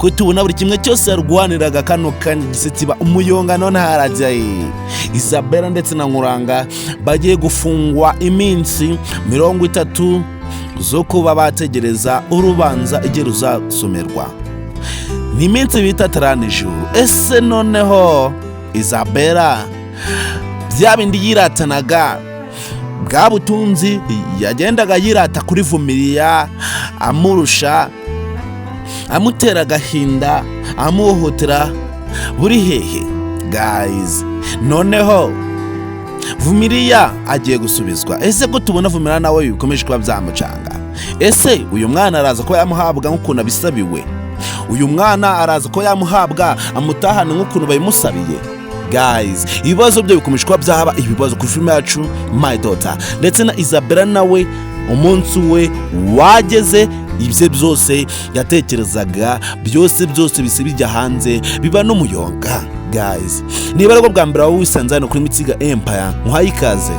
ko tubona buri kimwe cyose yarwaniraga kano kanya gisitiba umuyonga none harajyaye. Izabera ndetse na Nkuranga bagiye gufungwa iminsi 30 zo kuba bategereza urubanza igihe ruzasomerwa. Ni iminsi bita taranijuru. Ese noneho Izabera bya bindi yiratanaga bwa butunzi yagendaga yirata kuri Vumiriya, amurusha, amutera agahinda, amuhohotera, buri hehe guys? Noneho Vumiriya agiye gusubizwa. Ese ko tubona Vumiriya nawe bikomeje kuba byamucanga. Ese uyu mwana araza ko yamuhabwa nk'ukuntu abisabiwe? Uyu mwana araza ko yamuhabwa amutahana nk'ukuntu bayimusabiye? Guys, ibibazo byo bikomeje kuba byaba ibibazo kuri filime yacu My Daughter. Ndetse na Izabera nawe umunsi we wageze, ibye byose yatekerezaga byose bise bijya hanze biba n'umuyonga. Guys, niba rero bwa mbere wisanze hano kuri Mitsiga Empire, muhaye ikaze.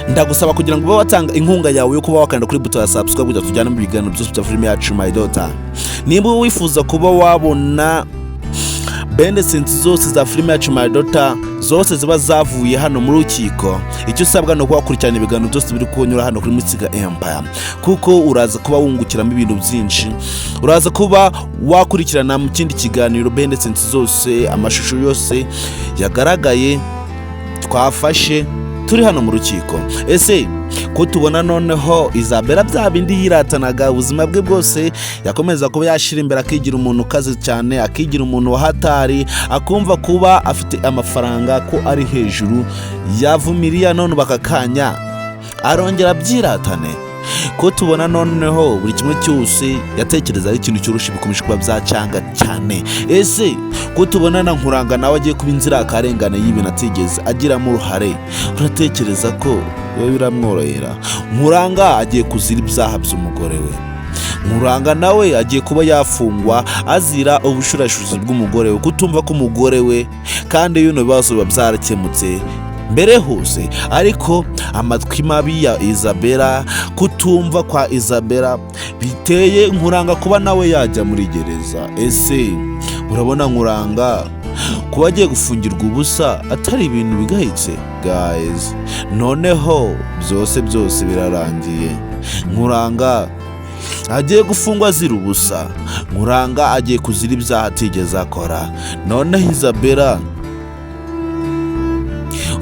Ndagusaba kugira ngo ube watanga inkunga yawe yo kuba wakanda kuri buto ya subscribe kugira tujyane mu biganiro byose bya filime yacu My Daughter. Niba wifuza kuba wabona benefits zose za filime yacu My Daughter zose ziba zavuye hano mu rukiko, icyo usabwa no kubakurikirana ibiganiro byose biri kunyura hano kuri Mitsiga Empire, kuko uraza kuba wungukiramo ibintu byinshi. Uraza kuba wakurikirana mu kindi kiganiro benefits zose, amashusho yose yagaragaye twafashe turi hano mu rukiko. Ese ko tubona noneho Izabera bya bindi yiratanaga ubuzima bwe bwose yakomeza kuba yashira imbere, akigira umuntu kazi cyane, akigira umuntu wahatari, akumva kuba afite amafaranga ko ari hejuru ya Vumiriya, none bakakanya arongera byiratane. Ko tubona noneho buri kimwe cyose yatekereza ari ikintu cyoroshye bikomeje kuba byacanga cyane. Ese ko tubona na Nkuranga nawe agiye kuba inzira akarengana y'ibintu atigeze agiramo uruhare, uratekereza ko biba biramworohera? Nkuranga agiye kuzira ibyaha by'umugore we. Nkuranga nawe agiye kuba yafungwa azira ubushurashuzi bw'umugore we, kutumva ko umugore we kandi bino bibazo biba byarakemutse mbere hose. Ariko amatwi mabi ya Izabera, kutumva kwa Izabera biteye Nkuranga kuba nawe yajya muri gereza. Ese urabona Nkuranga kuba agiye gufungirwa ubusa atari ibintu bigayitse? Guys, noneho byose birarangiye. Nkuranga agiye gufungwa azira ubusa. Nkuranga agiye kuzira ibyaha atigeze akora. Noneho Izabera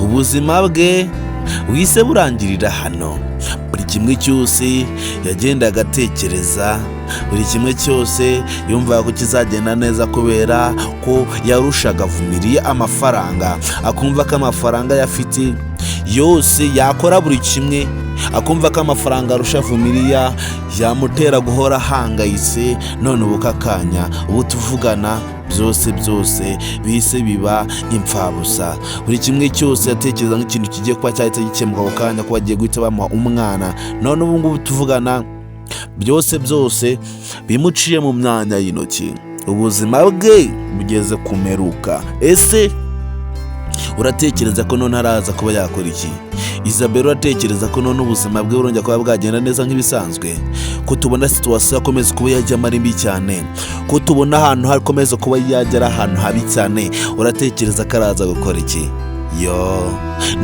ubuzima bwe wise burangirira hano. Buri kimwe cyose yagendaga atekereza, buri kimwe cyose yumvaga ko kizagenda neza kubera ko yarushaga Vumiriya amafaranga, akumva ko amafaranga yafite yose yakora buri kimwe, akumva ko amafaranga arusha Vumiriya yamutera guhora hangayitse. None ubu kakanya ubu tuvugana byose bise biba impfabusa. Buri kimwe cyose yatekereza nk'ikintu kigiye kuba cyahita gikemuka ako kanya, ko bagiye guhita bamuha umwana. None ubu ngubu tuvugana byose bimuciye mu myanya y'intoki. Ubuzima bwe bugeze kumeruka. Ese uratekereza ko none araza kuba yakora iki? Izabera uratekereza ko none ubuzima bwe burongera kuba bwagenda neza nk'ibisanzwe? Ko tubona situation akomeza kuba yajya marimbi cyane, ko tubona ahantu hakomeza kuba yagera ahantu habi cyane, uratekereza ko araza gukora iki? Yo,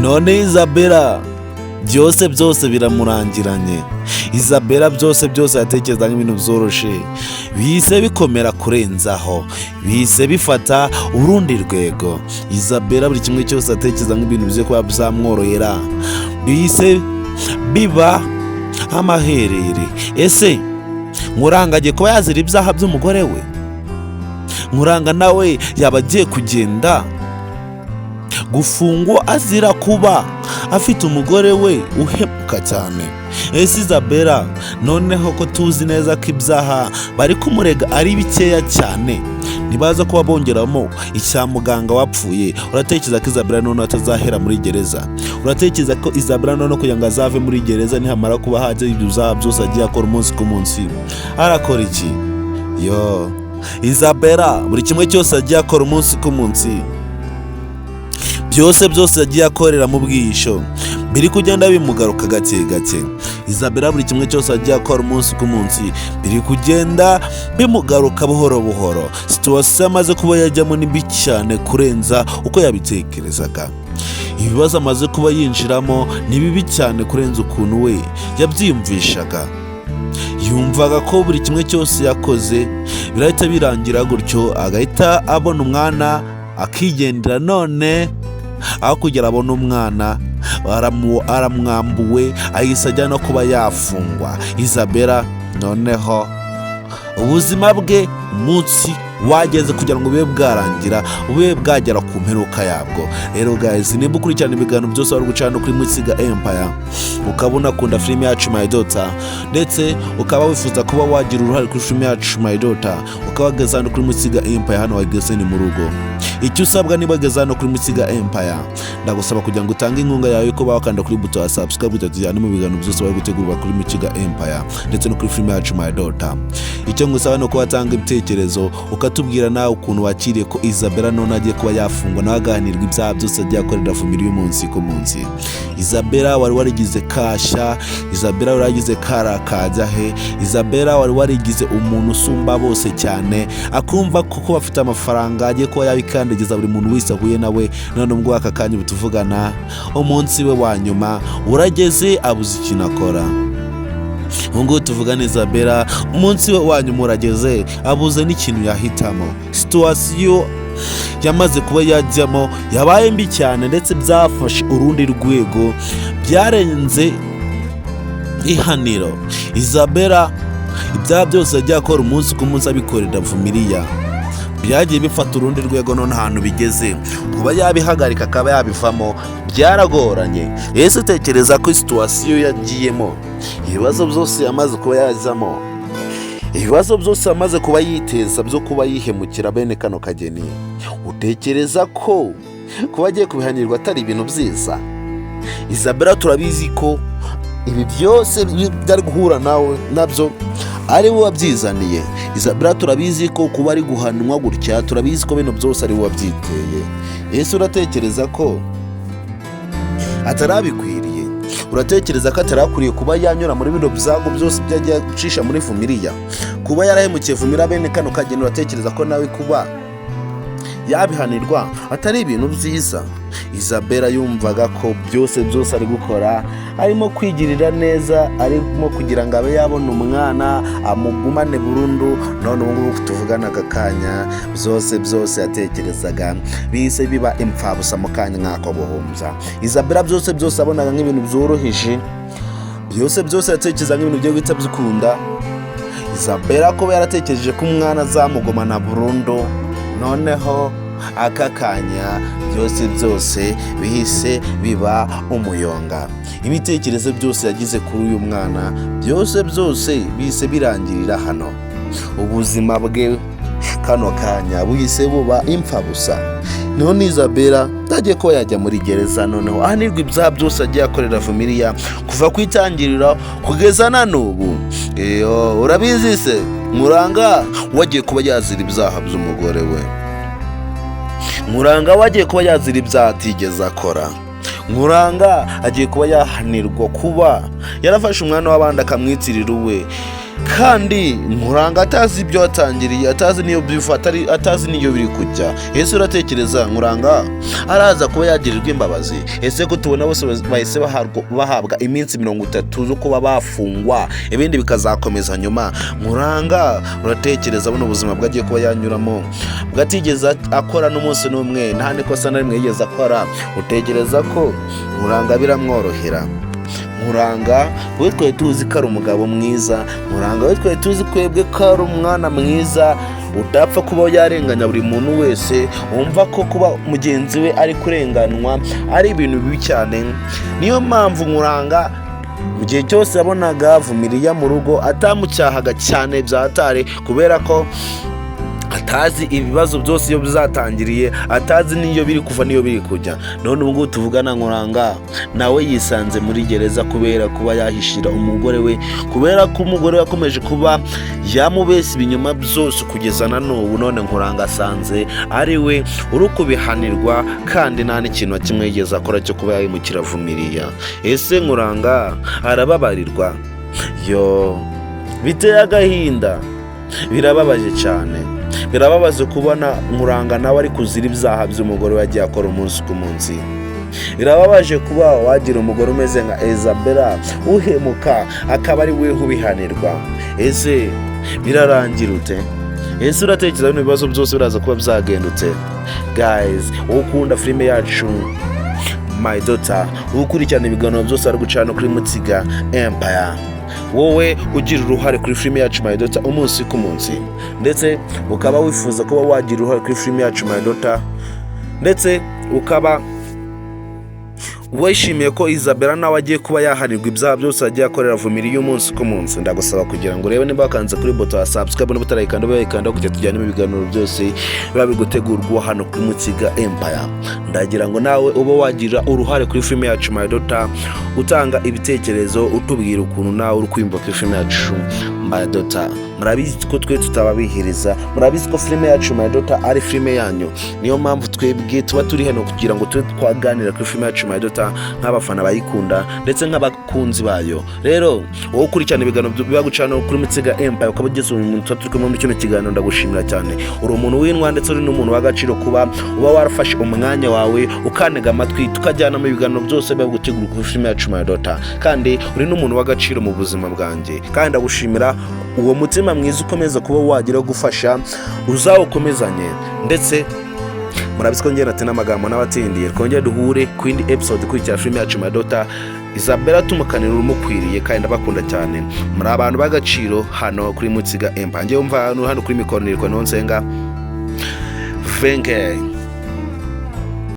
none Izabera byose biramurangiranye. Izabera byose yatekereza nk'ibintu byoroshe bise bikomera kurenzaho, bise bifata urundi rwego. Izabera buri kimwe cyose atekereza nk'ibintu bize kuba byamworohera, bise biba amaherere. Ese Nkuranga agiye kuba yazira ibyaha by'umugore we? Nkuranga nawe yaba agiye kugenda gufungwa azira kuba afite umugore we uhemuka cyane? Ese Izabera noneho ko tuzi neza ko ibyaha bari kumurega ari bikeya cyane, nibaza kuba bongeramo icya muganga wapfuye, uratekereza ko Izabera noneho atazahera muri gereza? Uratekereza ko Izabera noneho kugira ngo azave muri gereza nihamara kuba hajya ibyo byaha byose agiye akora umunsi ku munsi, arakora iki? Yo, Izabera buri kimwe cyose agiye akora umunsi ku munsi, byose yagiye akorera mu bwihisho, biri kugenda bimugaruka gake. Izabera buri kimwe cyose agiye akora umunsi ku munsi biri kugenda bimugaruka buhoro buhoro. Situwasiyo amaze kuba yajyamo ni mbi cyane kurenza uko yabitekerezaga. Ibibazo amaze kuba yinjiramo ni bibi cyane kurenza ukuntu we yabyiyumvishaga. Yumvaga ko buri kimwe cyose yakoze birahita birangira gutyo, agahita abona umwana akigendera. None aho kugira abona umwana aramwambuwe, ahise ajya no kuba yafungwa. Izabera noneho ubuzima bwe umunsi wageze kugira ngo bube bwarangira, bube bwagera ku mperuka yabwo. Rero guys, nimba ukurikirana ibiganiro byose wari gucana kuri Musiga Empire, ukaba unakunda filime yacu My Daughter, ndetse ukaba wifuza kuba wagira uruhare kuri filime yacu My Daughter, ukaba wageze hano kuri Musiga Empire, hano wageze ni mu rugo. Icyo usabwa niba wageze hano kuri Musiga Empire, ndagusaba kugira ngo utange inkunga yawe ko bakanda kuri buto ya subscribe kugira tujyane mu biganiro byose bari gutegurwa kuri Musiga Empire ndetse no kuri filime yacu My Daughter. Icyo ngusaba no kuba watanga ibitekerezo, ukatubwira nawe ukuntu wakiriye ko Izabera none agiye kuba yafungwa nawe aganirwa ibyaha byose agiye akorera family y'umunsi ku munsi. Izabera wari warigize kasha, Izabera wari warigize karakajyahe, Izabera wari warigize umuntu usumba bose cyane, akumva kuko bafite amafaranga agiye kuba yabikandagiza buri muntu wese ahuye nawe. None ubwo aka kanya butuvugana umunsi we wa nyuma urageze, abuze ikintu akora. Ngo tuvugane Izabera umunsi we wa nyuma urageze, abuze n'ikintu yahitamo. Situwasiyo yamaze kuba yajyamo yabaye mbi cyane, ndetse byafashe urundi rwego, byarenze ihaniro. Izabera ibyaha byose yagiye akora umunsi ku munsi abikorera familiya byagiye bifata urundi rwego. None ahantu bigeze kuba yabihagarika akaba yabivamo byaragoranye. Ese utekereza ko situwasiyo yagiyemo, ibibazo byose yamaze kuba yazamo, ibibazo byose amaze kuba yiteza byo kuba yihemukira bene kano kageni, utekereza ko kuba agiye kubihanirwa atari ibintu byiza? Izabera turabizi ko ibi byose byari guhura nawe nabyo ari we wabyizaniye. Izabera turabizi ko kuba ari guhanwa gutya, turabizi ko bino byose ari we wabyiteye. Ese uratekereza ko atarabikwiriye? Uratekereza ko atarakwiriye kuba yanyura muri bino byago byose byagiye gucisha muri familiya, kuba yarahemukiye familiya bene kano kageni? Uratekereza ko nawe kuba yabihanirwa atari ibintu byiza? Izabera yumvaga ko byose ari gukora arimo kwigirira neza, arimo kugira ngo abe yabona umwana amugumane burundu. None ubu ngubu tuvugana aka kanya byose yatekerezaga bise biba impfabusa mu kanya nk'ako buhumbya. Izabera byose abonaga nk'ibintu byoroheje, byose yatekerezaga nk'ibintu byo guhita byikunda. Izabera ko yaratekereje ko umwana azamugumana burundu, noneho aka kanya byose bihise biba umuyonga. Ibitekerezo byose yagize kuri uyu mwana byose bihise birangirira hano. Ubuzima bwe kano kanya buhise buba impfabusa. None Izabera tagiye ko yajya muri gereza, noneho ahanirwa ibyaha byose agiye akorera familiya kuva ku itangiriro kugeza na n'ubu. Urabizi se, Muranga wagiye kuba yazira ibyaha by'umugore we, Muranga wagiye kuba yazira ibyaha atigeze akora, Muranga agiye kuba yahanirwa kuba yarafashe umwana w'abandi akamwitirira uwe, kandi Muranga atazi ibyo watangiriye, atazi niyo bifata, atazi niyo biri kujya. Ese uratekereza Muranga araza kuba yagirirwa imbabazi? Ese ko tubona bose bahise bahabwa iminsi 30 zo kuba bafungwa, ibindi bikazakomeza nyuma. Muranga uratekereza buno ubuzima bwagiye kuba yanyuramo bwatigeze akora n'umunsi n'umwe, nta nikosa na rimwe yigeze akora? Utekereza ko Muranga biramworohera? Muranga we twari tuzi ko ari umugabo mwiza, Muranga we twari tuzi kwebwe ko ari umwana mwiza udapfa kuba yarenganya buri muntu wese, wumva ko kuba mugenzi we ari kurenganwa ari ibintu bibi cyane. Niyo mpamvu Muranga mu gihe cyose yabonaga familiya mu rugo atamucyahaga cyane byatare, kubera ko atazi ibibazo byose iyo bizatangiriye, atazi n'iyo biri kuva n'iyo biri kujya. None ubu ngubu tuvugana Nkuranga nawe yisanze muri gereza kubera kuba yahishira umugore we, kubera ko umugore we yakomeje kuba yamubeshya ibinyoma byose kugeza na n'ubu. None Nkuranga asanze ari we uri kubihanirwa kandi nta n'ikintu kimwe yigeze akora cyo kuba yahemukira Vumiriya. Ese Nkuranga arababarirwa? Yo, biteye agahinda, birababaje cyane. Birababaje kubona Nkuranga nawe ari kuzira ibyaha by'umugore wagiye akora umunsi ku munsi. Birababaje kuba wagira umugore umeze nka Izabera uhemuka akaba ari we ubihanirwa. Ese birarangira ute? Ese uratekereza bino bibazo byose biraza kuba byagendutse? Guys, ukunda filime yacu My Daughter, ukurikirana ibiganiro byose ari gucana kuri Mutsiga Empire, wowe ugira uruhare kuri filime yacu My Daughter umunsi ku munsi, ndetse ukaba wifuza kuba wagira uruhare kuri filime yacu My Daughter, ndetse ukaba wishimiye ko Izabera nawe agiye kuba yahanirwa ibyaha byose agiye akorera Vumiriya umunsi ku munsi, ndagusaba kugira ngo urebe niba wakanze kuri buto ya subscribe niba utarayikanda bayikanda kugira tujyane mu biganiro byose biba bigutegurwa hano kuri Mutsiga Empire. Ndagira ngo nawe uba wagira uruhare kuri filime yacu My Daughter, utanga ibitekerezo, utubwira ukuntu nawe uri kwimba kuri filime yacu My Daughter. Murabizi ko twe tutababihiriza, murabizi ko filime yacu My Daughter ari filime yanyu, niyo mpamvu twebwe tuba turi hano kugira ngo tube twaganira kuri filime yacu My Daughter nk'abafana bayikunda ndetse nk'abakunzi bayo. Rero wowe ukurikirana ibiganiro biba gucana kuri Mutsiga Empire ukaba ugeze mu minota turi muri kino kiganiro, ndagushimira cyane. Uri umuntu w'intwa ndetse uri n'umuntu w'agaciro kuba uba warafashe umwanya wawe ukanega amatwi tukajyana mu biganiro byose biba gutegura kuri filime yacu My Daughter, kandi uri n'umuntu w'agaciro mu buzima bwanjye. Kandi ndagushimira uwo mutima mwiza ukomeza kuba wagira gufasha, uzawukomezanye. Ndetse murabizi ko ngena ati n'amagambo n'abatindiye twongere duhure ku indi episode kuri cya filime yacu My Daughter. Izabera tumukanira umukwiriye kandi ndabakunda cyane, muri abantu b'agaciro hano kuri Mutsiga Empire. Njye umva hano kuri mikoro niriko nonsenga Venge.